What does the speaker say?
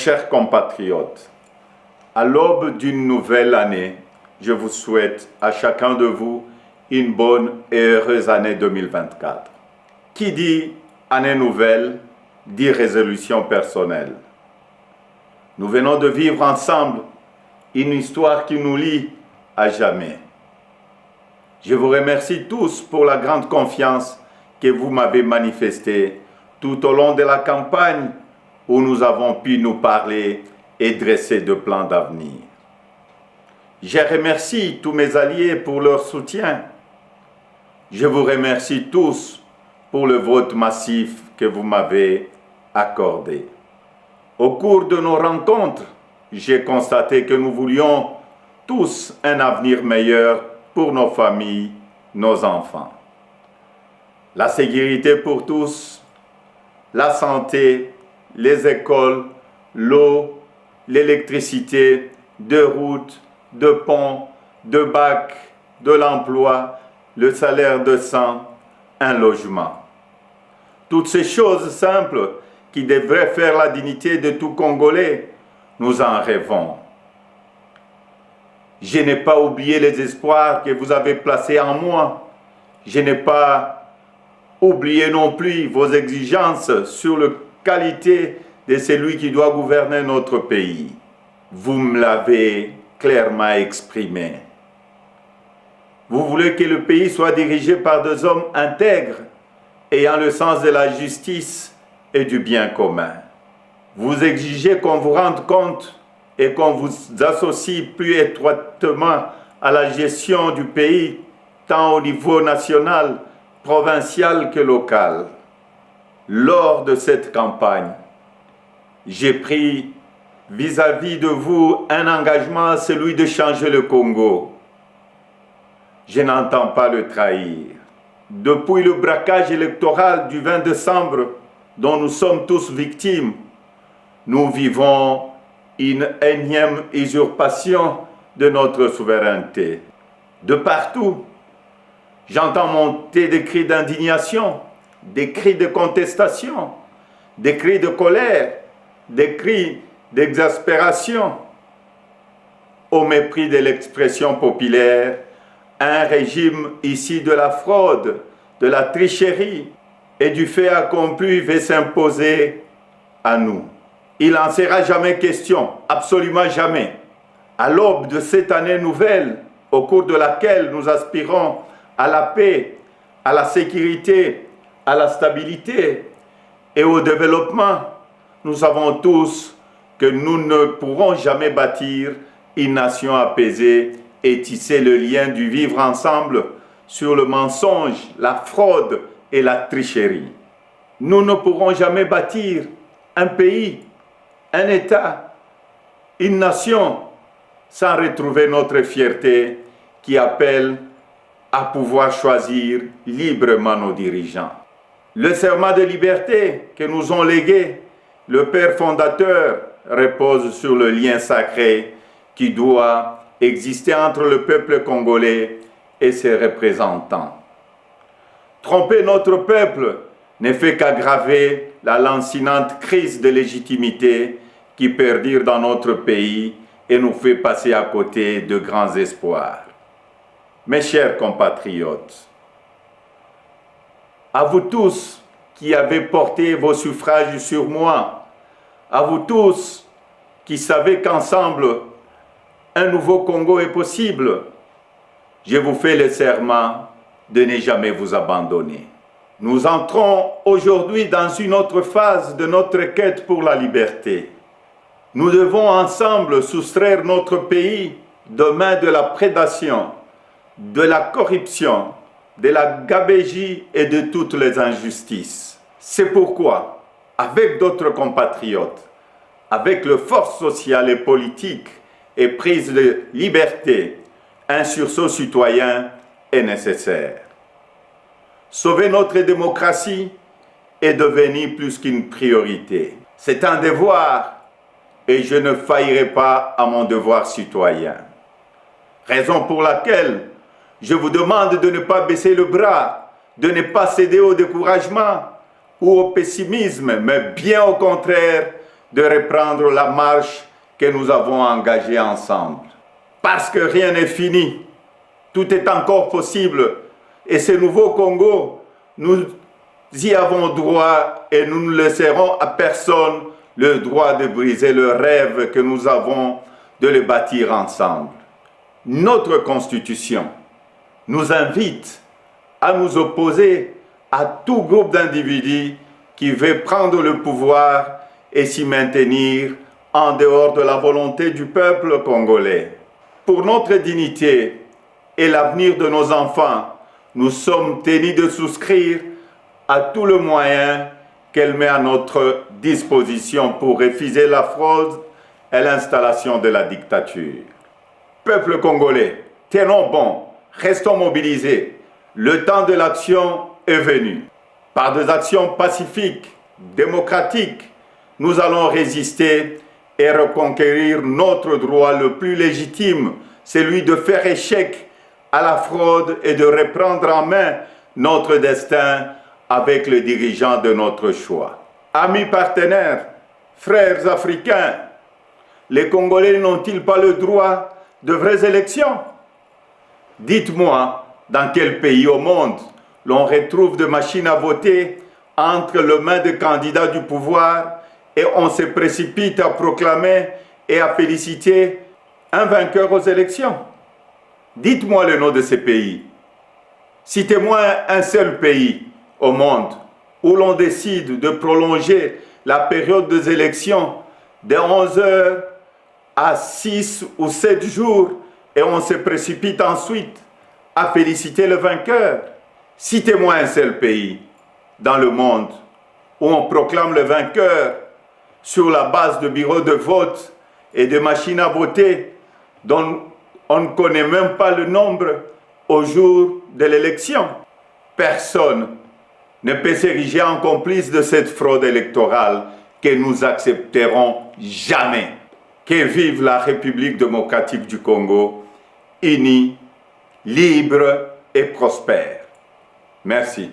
chers compatriotes, à l'aube d'une nouvelle année, je vous souhaite à chacun de vous une bonne et heureuse année 2024. Qui dit année nouvelle, dit résolution personnelle. Nous venons de vivre ensemble une histoire qui nous lie à jamais. Je vous remercie tous pour la grande confiance que vous m'avez manifestée tout au long de la campagne où nous avons pu nous parler et dresser de plans d'avenir. Je remercie tous mes alliés pour leur soutien. Je vous remercie tous pour le vote massif que vous m'avez accordé. Au cours de nos rencontres, j'ai constaté que nous voulions tous un avenir meilleur pour nos familles, nos enfants. La sécurité pour tous, la santé, les écoles, l'eau, l'électricité, de routes, de ponts, de bacs, de l'emploi, le salaire décent, un logement. Toutes ces choses simples qui devraient faire la dignité de tout Congolais, nous en rêvons. Je n'ai pas oublié les espoirs que vous avez placés en moi. Je n'ai pas oublié non plus vos exigences sur la qualité de celui qui doit gouverner notre pays. Vous me l'avez clairement exprimé. Vous voulez que le pays soit dirigé par des hommes intègres, ayant le sens de la justice et du bien commun. Vous exigez qu'on vous rende compte et qu'on vous associe plus étroitement à la gestion du pays, tant au niveau national, provincial que local. Lors de cette campagne, j'ai pris vis-à-vis de vous un engagement, celui de changer le Congo. Je n'entends pas le trahir. Depuis le braquage électoral du 20 décembre, dont nous sommes tous victimes, nous vivons une énième usurpation de notre souveraineté. De partout, j'entends monter des cris d'indignation, des cris de contestation, des cris de colère, des cris d'exaspération. Au mépris de l'expression populaire, un régime issu de la fraude, de la tricherie et du fait accompli veut s'imposer à nous. Il n'en sera jamais question, absolument jamais. À l'aube de cette année nouvelle, au cours de laquelle nous aspirons à la paix, à la sécurité, à la stabilité et au développement, nous savons tous que nous ne pourrons jamais bâtir une nation apaisée et tisser le lien du vivre ensemble sur le mensonge, la fraude et la tricherie. Nous ne pourrons jamais bâtir un pays, un État, une nation sans retrouver notre fierté qui appelle à pouvoir choisir librement nos dirigeants. Le serment de liberté que nous ont légué le Père fondateur repose sur le lien sacré qui doit exister entre le peuple congolais et ses représentants. Tromper notre peuple ne fait qu'aggraver la lancinante crise de légitimité qui perdure dans notre pays et nous fait passer à côté de grands espoirs. Mes chers compatriotes, à vous tous qui avez porté vos suffrages sur moi, à vous tous qui savez qu'ensemble, un nouveau Congo est possible, je vous fais le serment de ne jamais vous abandonner. Nous entrons aujourd'hui dans une autre phase de notre quête pour la liberté. Nous devons ensemble soustraire notre pays des mains de la prédation, de la corruption, de la gabegie et de toutes les injustices. C'est pourquoi, avec d'autres compatriotes, avec les forces sociales et politiques et prise de liberté, un sursaut citoyen est nécessaire. Sauver notre démocratie est devenu plus qu'une priorité. C'est un devoir et je ne faillirai pas à mon devoir citoyen. Raison pour laquelle je vous demande de ne pas baisser le bras, de ne pas céder au découragement ou au pessimisme, mais bien au contraire, de reprendre la marche que nous avons engagée ensemble. Parce que rien n'est fini, tout est encore possible. Et ce nouveau Congo, nous y avons droit et nous ne laisserons à personne le droit de briser le rêve que nous avons de le bâtir ensemble. Notre Constitution nous invite à nous opposer à tout groupe d'individus qui veut prendre le pouvoir et s'y maintenir en dehors de la volonté du peuple congolais. Pour notre dignité et l'avenir de nos enfants, nous sommes tenus de souscrire à tout le moyen qu'elle met à notre disposition pour refuser la fraude et l'installation de la dictature. Peuple congolais, tenons bon, restons mobilisés. Le temps de l'action est venu. Par des actions pacifiques, démocratiques, nous allons résister et reconquérir notre droit le plus légitime, celui de faire échec à la fraude et de reprendre en main notre destin avec les dirigeants de notre choix. Amis partenaires, frères africains, les Congolais n'ont-ils pas le droit de vraies élections? Dites-moi, dans quel pays au monde l'on retrouve des machines à voter entre les mains des candidats du pouvoir et on se précipite à proclamer et à féliciter un vainqueur aux élections? Dites-moi le nom de ces pays. Citez-moi un seul pays au monde où l'on décide de prolonger la période des élections de 11 heures à 6 ou 7 jours et on se précipite ensuite à féliciter le vainqueur. Citez-moi un seul pays dans le monde où on proclame le vainqueur sur la base de bureaux de vote et de machines à voter dont on ne connaît même pas le nombre au jour de l'élection. Personne ne peut s'ériger en complice de cette fraude électorale que nous accepterons jamais. Que vive la République démocratique du Congo, unie, libre et prospère. Merci.